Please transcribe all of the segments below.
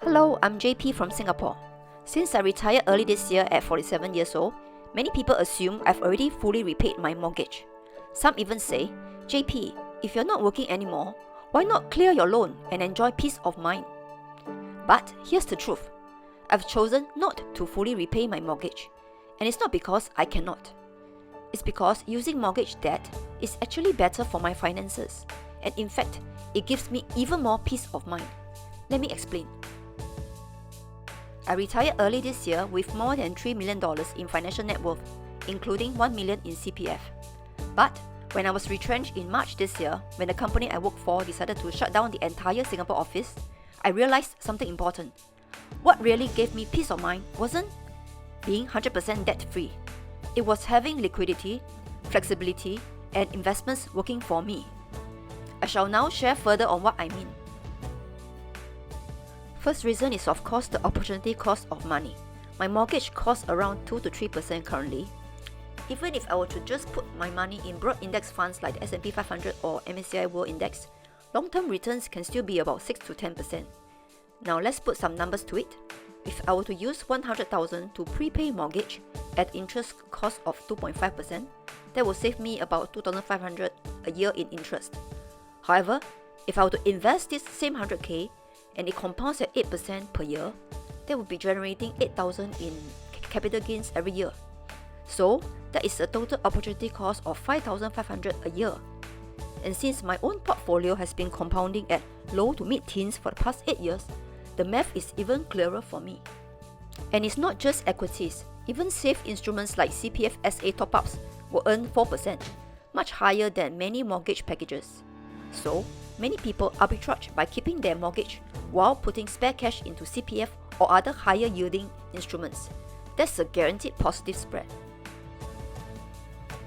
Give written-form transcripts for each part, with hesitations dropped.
Hello, I'm JP from Singapore. Since I retired early this year at 47 years old, many people assume I've already fully repaid my mortgage. Some even say, JP, if you're not working anymore, why not clear your loan and enjoy peace of mind? But here's the truth. I've chosen not to fully repay my mortgage. And it's not because I cannot. It's because using mortgage debt is actually better for my finances. And in fact, it gives me even more peace of mind. Let me explain. I retired early this year with more than $3 million in financial net worth, including $1 million in CPF. But when I was retrenched in March this year, when the company I work for decided to shut down the entire Singapore office, I realized something important. What really gave me peace of mind wasn't being 100% debt-free. It was having liquidity, flexibility, and investments working for me. I shall now share further on what I mean. First reason is of course the opportunity cost of money. My mortgage costs around 2 to 3% currently. Even if I were to just put my money in broad index funds like the S&P 500 or MSCI World Index, long-term returns can still be about 6 to 10%. Now let's put some numbers to it. If I were to use 100,000 to prepay mortgage at interest cost of 2.5%, that will save me about 2,500 a year in interest. However, if I were to invest this same 100k and it compounds at 8% per year, that would be generating 8,000 in capital gains every year. So that is a total opportunity cost of 5,500 a year. And since my own portfolio has been compounding at low to mid-teens for the past 8 years, the math is even clearer for me. And it's not just equities, even safe instruments like CPF SA top-ups will earn 4%, much higher than many mortgage packages. So, many people arbitrage by keeping their mortgage while putting spare cash into CPF or other higher yielding instruments. That's a guaranteed positive spread.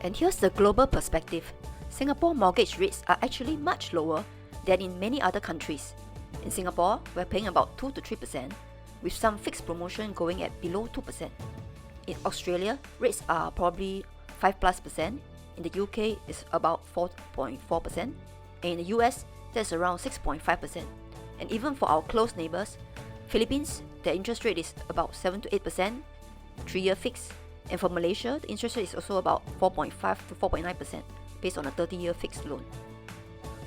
And here's the global perspective. Singapore mortgage rates are actually much lower than in many other countries. In Singapore, we're paying about 2 to 3%, with some fixed promotion going at below 2%. In Australia, rates are probably 5+%. In the UK, it's about 4.4%. And in the US, that's around 6.5%. And even for our close neighbours, Philippines, the interest rate is about 7 to 8%, 3-year fixed. And for Malaysia, the interest rate is also about 4.5 to 4.9% based on a 30-year fixed loan.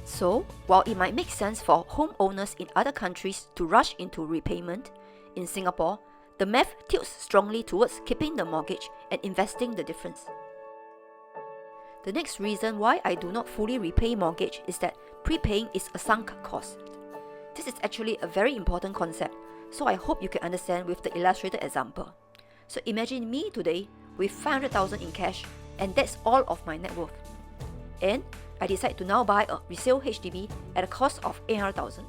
So, while it might make sense for homeowners in other countries to rush into repayment, in Singapore, the math tilts strongly towards keeping the mortgage and investing the difference. The next reason why I do not fully repay mortgage is that prepaying is a sunk cost. This is actually a very important concept, so I hope you can understand with the illustrated example. So imagine me today with 500,000 in cash, and that's all of my net worth. And I decide to now buy a resale HDB at a cost of 800,000.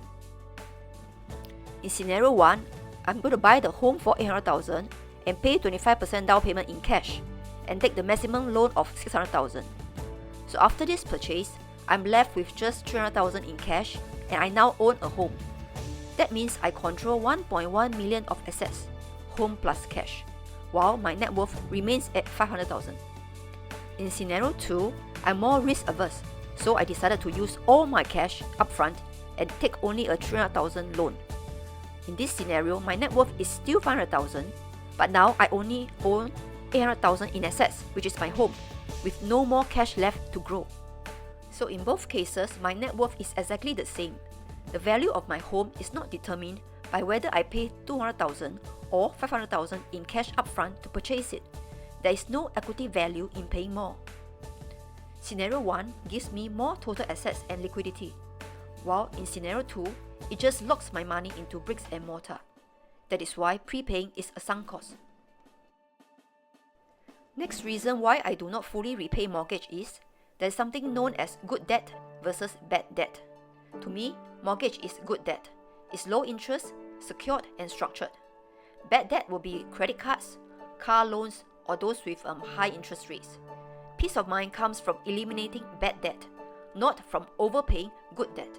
In scenario 1, I'm going to buy the home for 800,000 and pay 25% down payment in cash and take the maximum loan of 600,000. So after this purchase, I'm left with just 300,000 in cash and I now own a home. That means I control 1.1 million of assets, home plus cash, while my net worth remains at 500,000. In scenario 2, I'm more risk averse, so I decided to use all my cash upfront and take only a 300,000 loan. In this scenario, my net worth is still 500,000, but now I only own 800,000 in assets, which is my home, with no more cash left to grow. So in both cases, my net worth is exactly the same. The value of my home is not determined by whether I pay 200,000 or 500,000 in cash upfront to purchase it. There is no equity value in paying more. Scenario 1 gives me more total assets and liquidity, while in scenario 2, it just locks my money into bricks and mortar. That is why prepaying is a sunk cost. Next reason why I do not fully repay mortgage is there is something known as good debt versus bad debt. To me, mortgage is good debt. It's low interest, secured and structured. Bad debt will be credit cards, car loans, or those with high interest rates. Peace of mind comes from eliminating bad debt, not from overpaying good debt.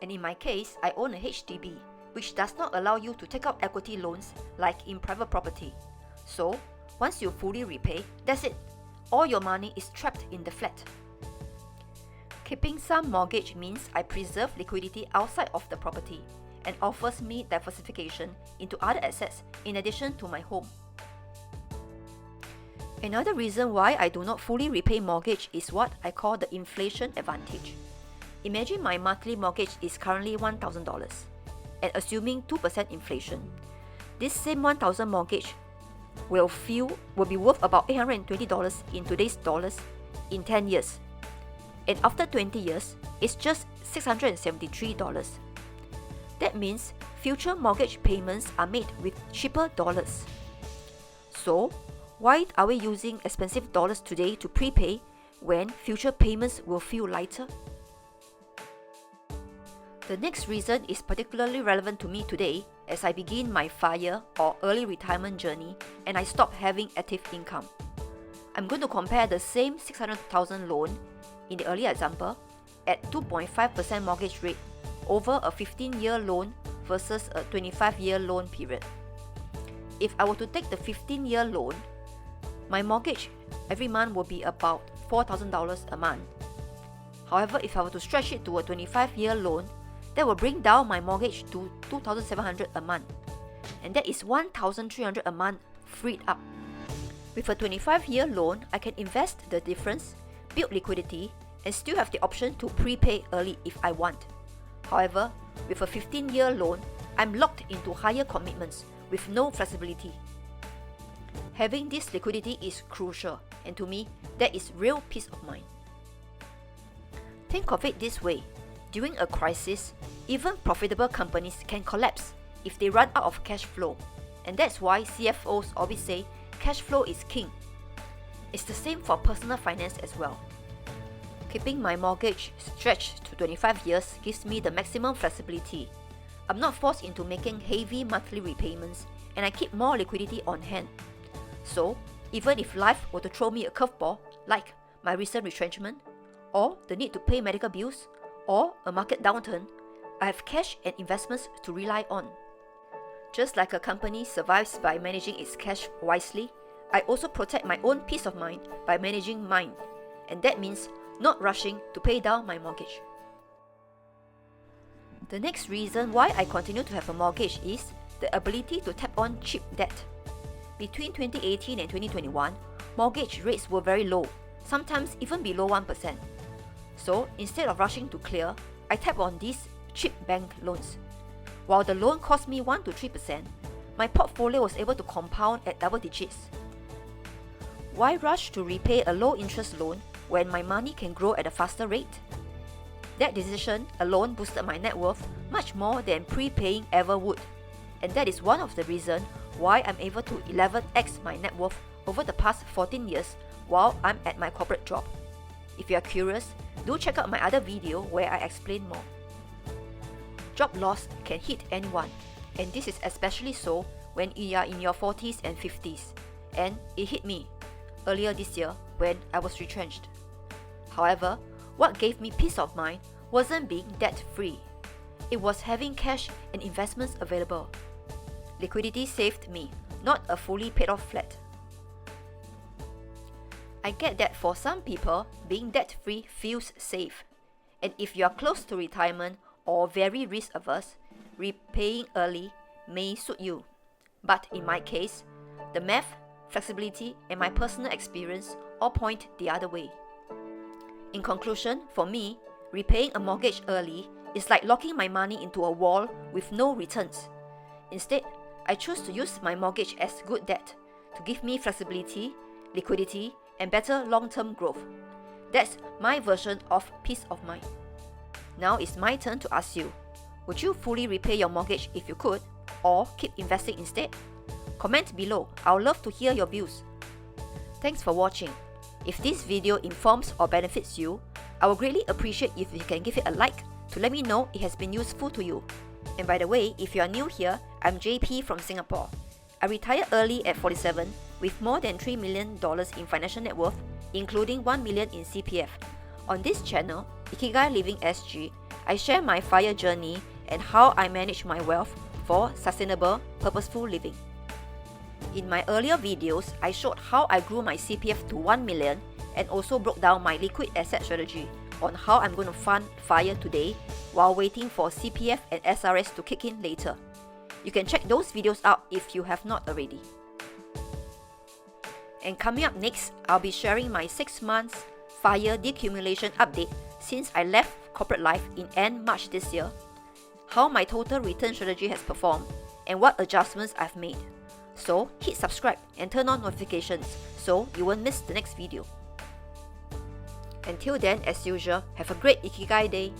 And in my case, I own a HDB, which does not allow you to take out equity loans like in private property. So, once you fully repay, that's it. All your money is trapped in the flat. Keeping some mortgage means I preserve liquidity outside of the property, and offers me diversification into other assets in addition to my home. Another reason why I do not fully repay mortgage is what I call the inflation advantage. Imagine my monthly mortgage is currently $1,000, and assuming 2% inflation, this same $1,000 mortgage will be worth about $820 in today's dollars in 10 years. And after 20 years, it's just $673. That means future mortgage payments are made with cheaper dollars. So, why are we using expensive dollars today to prepay when future payments will feel lighter? The next reason is particularly relevant to me today as I begin my FIRE or early retirement journey and I stop having active income. I'm going to compare the same $600,000 loan in the earlier example at 2.5% mortgage rate over a 15-year loan versus a 25-year loan period. If I were to take the 15-year loan, my mortgage every month will be about $4,000 a month. However, if I were to stretch it to a 25-year loan, that will bring down my mortgage to $2,700 a month, and that is $1,300 a month freed up. With a 25-year loan, I can invest the difference, build liquidity, and still have the option to prepay early if I want. However, with a 15-year loan, I'm locked into higher commitments with no flexibility. Having this liquidity is crucial, and to me, that is real peace of mind. Think of it this way. During a crisis, even profitable companies can collapse if they run out of cash flow, and that's why CFOs always say cash flow is king. It's the same for personal finance as well. Keeping my mortgage stretched to 25 years gives me the maximum flexibility. I'm not forced into making heavy monthly repayments, and I keep more liquidity on hand. So, even if life were to throw me a curveball, like my recent retrenchment, or the need to pay medical bills, or a market downturn, I have cash and investments to rely on. Just like a company survives by managing its cash wisely, I also protect my own peace of mind by managing mine, and that means not rushing to pay down my mortgage. The next reason why I continue to have a mortgage is the ability to tap on cheap debt. Between 2018 and 2021, mortgage rates were very low, sometimes even below 1%. So, instead of rushing to clear, I tap on these cheap bank loans. While the loan cost me 1 to 3%, my portfolio was able to compound at double digits. Why rush to repay a low-interest loan when my money can grow at a faster rate? That decision alone boosted my net worth much more than prepaying ever would. And that is one of the reasons why I'm able to 11x my net worth over the past 14 years while I'm at my corporate job. If you are curious, do check out my other video where I explain more. Job loss can hit anyone, and this is especially so when you are in your 40s and 50s. And it hit me earlier this year when I was retrenched. However, what gave me peace of mind wasn't being debt-free. It was having cash and investments available. Liquidity saved me, not a fully paid off flat. I get that for some people, being debt-free feels safe. And if you are close to retirement or very risk-averse, repaying early may suit you. But in my case, the math, flexibility, and my personal experience all point the other way. In conclusion, for me, repaying a mortgage early is like locking my money into a wall with no returns. Instead, I choose to use my mortgage as good debt to give me flexibility, liquidity, and better long-term growth. That's my version of peace of mind. Now it's my turn to ask you, would you fully repay your mortgage if you could, or keep investing instead? Comment below, I would love to hear your views. Thanks for watching. If this video informs or benefits you, I would greatly appreciate if you can give it a like to let me know it has been useful to you. And by the way, if you are new here, I'm JP from Singapore. I retired early at 47 with more than $3 million in financial net worth, including $1 million in CPF. On this channel, Ikigai Living SG, I share my FIRE journey and how I manage my wealth for sustainable, purposeful living. In my earlier videos, I showed how I grew my CPF to $1 million and also broke down my liquid asset strategy, on how I'm going to fund FIRE today while waiting for CPF and SRS to kick in later. You can check those videos out if you have not already. And coming up next, I'll be sharing my 6 months FIRE decumulation update since I left corporate life in end March this year, how my total return strategy has performed, and what adjustments I've made. So hit subscribe and turn on notifications so you won't miss the next video. Until then, as usual, have a great Ikigai day.